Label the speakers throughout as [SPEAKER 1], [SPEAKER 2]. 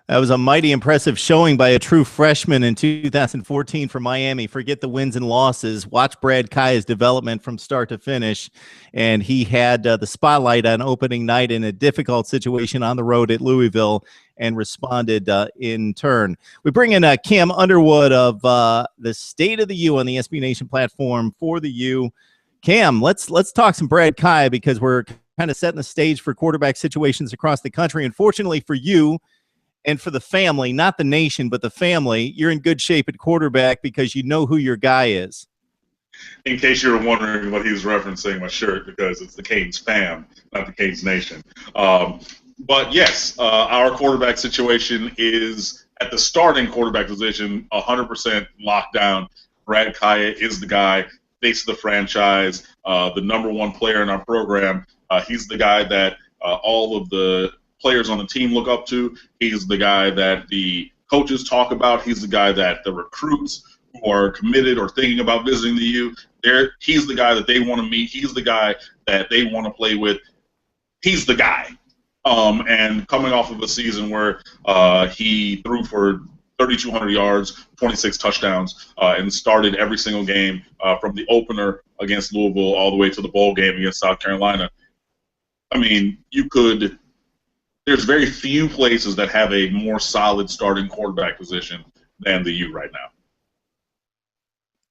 [SPEAKER 1] That was a mighty impressive showing by a true freshman in 2014 for Miami. Forget the wins and losses. Watch Brad Kaaya's development from start to finish. And he had the spotlight on opening night in a difficult situation on the road at Louisville and responded in turn. We bring in Cam Underwood of the State of the U on the SB Nation platform for the U. Cam, let's talk some Brad Kaaya because we're kind of setting the stage for quarterback situations across the country. Unfortunately for you, and for the family, not the nation, but the family, you're in good shape at quarterback because you know who your guy is.
[SPEAKER 2] In case you were wondering what he's referencing, my shirt, because it's the Canes fam, not the Canes nation. But yes, our quarterback situation is at the starting quarterback position, 100% locked down. Brad Kaaya is the guy, face of the franchise, the #1 player in our program. He's the guy that all of the players on the team look up to. He's the guy that the coaches talk about. He's the guy that the recruits who are committed or thinking about visiting the U, he's the guy that they want to meet. He's the guy that they want to play with. He's the guy. And coming off of a season where he threw for 3,200 yards, 26 touchdowns, and started every single game from the opener against Louisville all the way to the bowl game against South Carolina. I mean, there's very few places that have a more solid starting quarterback position than the U right now.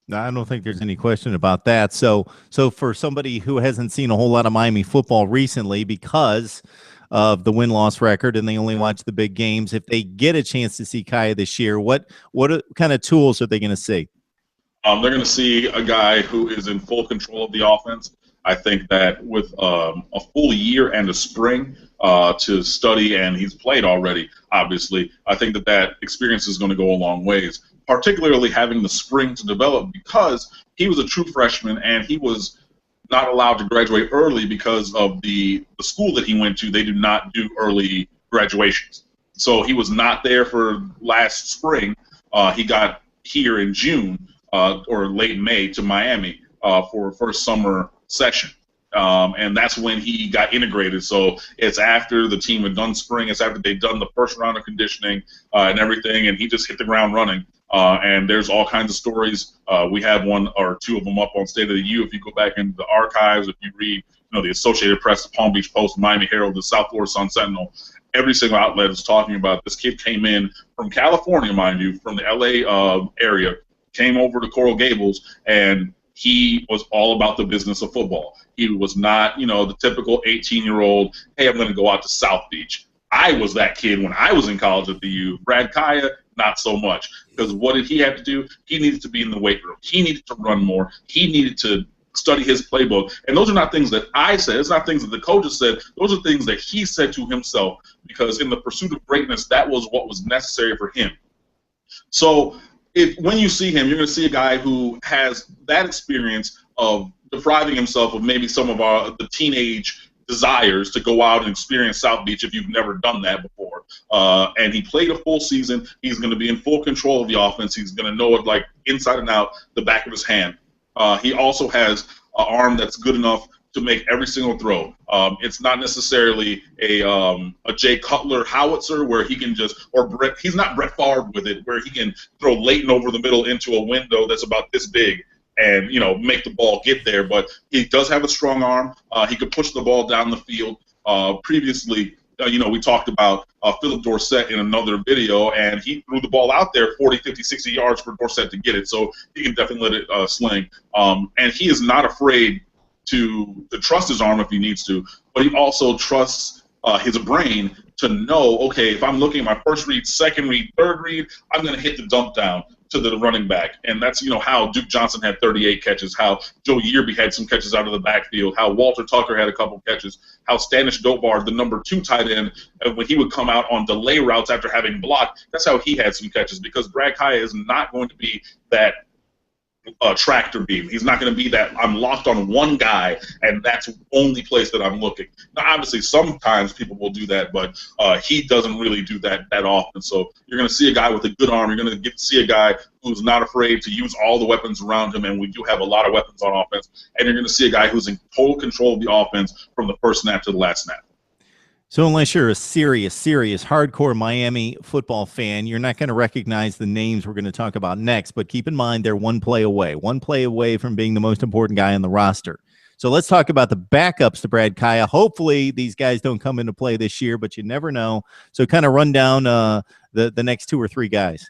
[SPEAKER 1] No, I don't think there's any question about that. So for somebody who hasn't seen a whole lot of Miami football recently because of the win-loss record and they only watch the big games, if they get a chance to see Kaaya this year, what kind of tools are they going to see?
[SPEAKER 2] They're going to see a guy who is in full control of the offense. I think that with a full year and a spring to study, and he's played already, obviously, I think that experience is going to go a long ways, particularly having the spring to develop because he was a true freshman and he was not allowed to graduate early because of the school that he went to. They do not do early graduations. So he was not there for last spring. He got here in June or late May to Miami for first summer session. And that's when he got integrated. So it's after the team had done spring. It's after they'd done the first round of conditioning and everything, and he just hit the ground running. And there's all kinds of stories. We have one or two of them up on State of the U. If you go back into the archives, if you read the Associated Press, the Palm Beach Post, Miami Herald, the South Florida Sun Sentinel, every single outlet is talking about this kid came in from California, mind you, from the L.A. Area, came over to Coral Gables, and he was all about the business of football. He was not, the typical 18-year-old, hey, I'm going to go out to South Beach. I was that kid when I was in college at the U. Brad Kaaya, not so much. Because what did he have to do? He needed to be in the weight room. He needed to run more. He needed to study his playbook. And those are not things that I said. It's not things that the coaches said. Those are things that he said to himself because in the pursuit of greatness, that was what was necessary for him. So when you see him, you're going to see a guy who has that experience of depriving himself of maybe some of the teenage desires to go out and experience South Beach if you've never done that before. And he played a full season. He's going to be in full control of the offense. He's going to know it like inside and out, the back of his hand. He also has an arm that's good enough to make every single throw. It's not necessarily a Jay Cutler howitzer where he can he's not Brett Favre with it, where he can throw late and over the middle into a window that's about this big and, make the ball get there. But he does have a strong arm. He could push the ball down the field. Previously, we talked about Philip Dorsett in another video, and he threw the ball out there 40, 50, 60 yards for Dorsett to get it. So he can definitely let it sling. And he is not afraid to trust his arm if he needs to, but he also trusts his brain to know, okay, if I'm looking at my first read, second read, third read, I'm going to hit the dump down to the running back. And that's, how Duke Johnson had 38 catches, how Joe Yearby had some catches out of the backfield, how Walter Tucker had a couple catches, how Stanish Dobar, the #2 tight end, when he would come out on delay routes after having blocked, that's how he had some catches because Brad Kaaya is not going to be that tractor beam. He's not going to be that I'm locked on one guy and that's the only place that I'm looking. Now, obviously, sometimes people will do that, but he doesn't really do that often. So you're going to see a guy with a good arm. You're going to get to see a guy who's not afraid to use all the weapons around him, and we do have a lot of weapons on offense. And you're going to see a guy who's in total control of the offense from the first snap to the last snap.
[SPEAKER 1] So unless you're a serious hardcore Miami football fan, you're not going to recognize the names we're going to talk about next. But keep in mind, they're one play away from being the most important guy on the roster. So let's talk about the backups to Brad Kaaya. Hopefully these guys don't come into play this year, but you never know. So kind of run down the next 2 or 3 guys.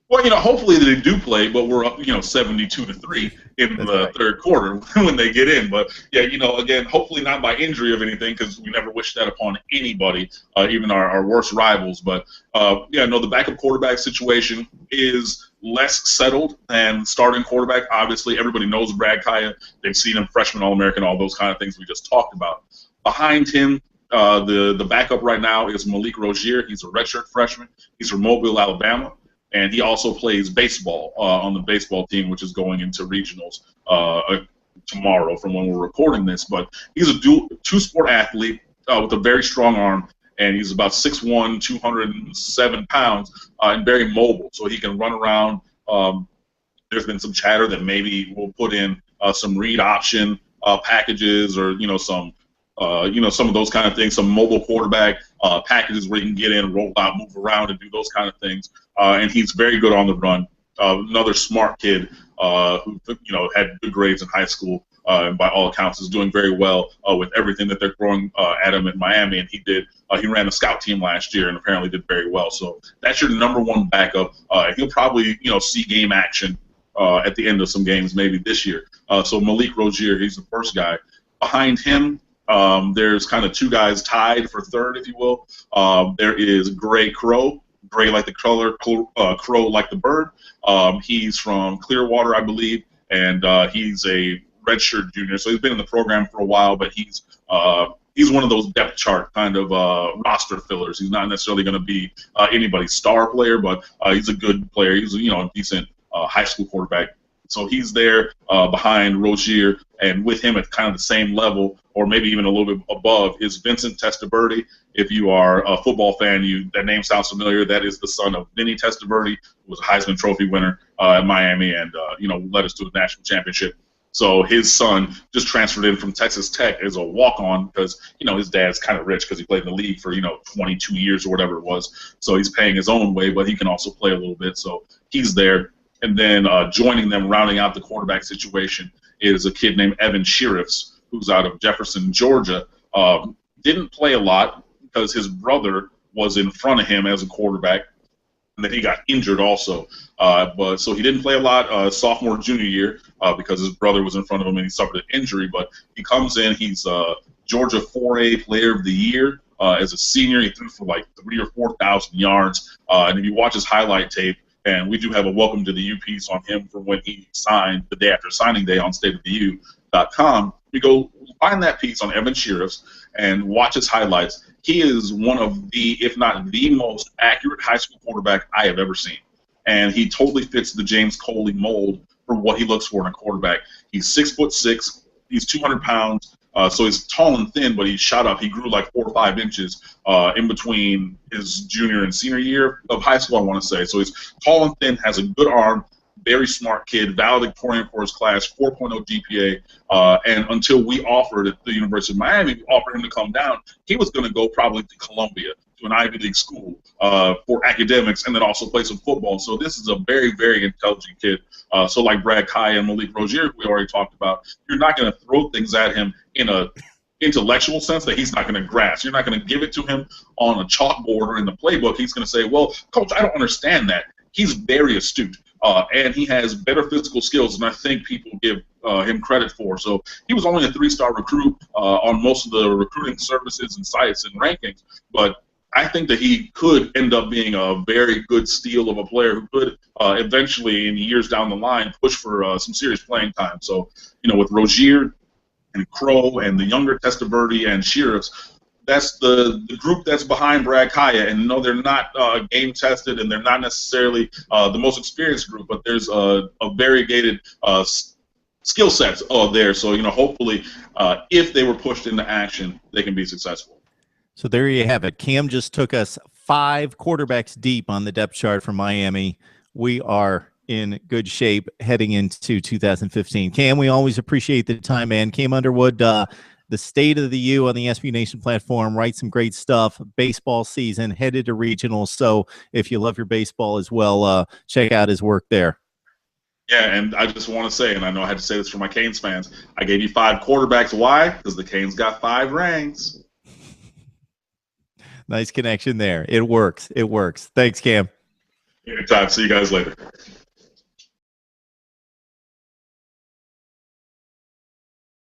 [SPEAKER 2] Well, hopefully they do play, but we're up, 72-3 in the third quarter when they get in. But, yeah, again, hopefully not by injury of anything, because we never wish that upon anybody, even our worst rivals. But, the backup quarterback situation is less settled than starting quarterback. Obviously, everybody knows Brad Kaaya. They've seen him freshman All-American, all those kind of things we just talked about. Behind him, the backup right now is Malik Rozier. He's a redshirt freshman. He's from Mobile, Alabama. And he also plays baseball on the baseball team, which is going into regionals tomorrow from when we're recording this. But he's a two-sport athlete with a very strong arm, and he's about 6'1", 207 pounds, and very mobile. So he can run around. There's been some chatter that maybe we'll put in some read option packages or, some of those kind of things, some mobile quarterback packages where you can get in, roll out, move around, and do those kind of things. And he's very good on the run. Another smart kid who, had good grades in high school, and by all accounts is doing very well with everything that they're throwing at him in Miami. And he ran the scout team last year and apparently did very well. So that's your number one backup. He'll probably, see game action at the end of some games maybe this year. So Malik Rozier, he's the first guy. Behind him, there's kind of 2 guys tied for third, if you will. There is Crowe. Gray like the color, Crowe like the bird. He's from Clearwater, I believe, and he's a redshirt junior. So he's been in the program for a while, but he's one of those depth chart kind of roster fillers. He's not necessarily going to be anybody's star player, but he's a good player. He's a decent high school quarterback. So he's there behind Rozier, and with him at kind of the same level, or maybe even a little bit above, is Vincent Testaverde. If you are a football fan, that name sounds familiar. That is the son of Vinny Testaverde, who was a Heisman Trophy winner at Miami and, led us to a national championship. So his son just transferred in from Texas Tech as a walk-on because, his dad's kind of rich because he played in the league for, 22 years or whatever it was. So he's paying his own way, but he can also play a little bit. So he's there. And then joining them, rounding out the quarterback situation, is a kid named Evan Sheriffs, who's out of Jefferson, Georgia. Didn't play a lot because his brother was in front of him as a quarterback, and then he got injured also. So he didn't play a lot sophomore, junior year because his brother was in front of him and he suffered an injury. But he comes in, he's Georgia 4A Player of the Year. As a senior, he threw for like 3,000 or 4,000 yards. And if you watch his highlight tape, and we do have a welcome to the U piece on him from when he signed the day after signing day on stateoftheu.com. We go find that piece on Evan Sheriffs and watch his highlights. He is one of the, if not the most accurate high school quarterback I have ever seen. And he totally fits the James Coley mold for what he looks for in a quarterback. He's 6'6", he's 200 pounds. So he's tall and thin, but he shot up. He grew like 4 or 5 inches in between his junior and senior year of high school, I want to say. So he's tall and thin, has a good arm, very smart kid, valedictorian for his class, 4.0 GPA. And until we offered at the University of Miami, we offered him to come down, he was going to go probably to Columbia, to an Ivy League school for academics, and then also play some football. So this is a very, very intelligent kid. So like Brad Kaaya and Malik Rozier, we already talked about, you're not going to throw things at him in a intellectual sense that he's not going to grasp. You're not going to give it to him on a chalkboard or in the playbook. He's going to say, well, coach, I don't understand that. He's very astute, and he has better physical skills than I think people give him credit for. So he was only a 3-star recruit on most of the recruiting services and sites and rankings, but I think that he could end up being a very good steal of a player who could eventually, in years down the line, push for some serious playing time. So, with Rozier and Crowe and the younger Testaverde and Sheriffs, that's the group that's behind Brad Kaaya. And no, they're not game tested, and they're not necessarily the most experienced group, but there's a variegated skill sets there. So, hopefully, if they were pushed into action, they can be successful.
[SPEAKER 1] So there you have it. Cam just took us 5 quarterbacks deep on the depth chart for Miami. We are in good shape heading into 2015. Cam, we always appreciate the time, man. Cam Underwood, the State of the U on the SB Nation platform, writes some great stuff. Baseball season, headed to regionals. So if you love your baseball as well, check out his work there.
[SPEAKER 2] Yeah, and I just want to say, and I know I had to say this for my Canes fans, I gave you 5 quarterbacks. Why? Because the Canes got 5 rings.
[SPEAKER 1] Nice connection there. It works. It works. Thanks, Cam.
[SPEAKER 2] Anytime. See you guys later.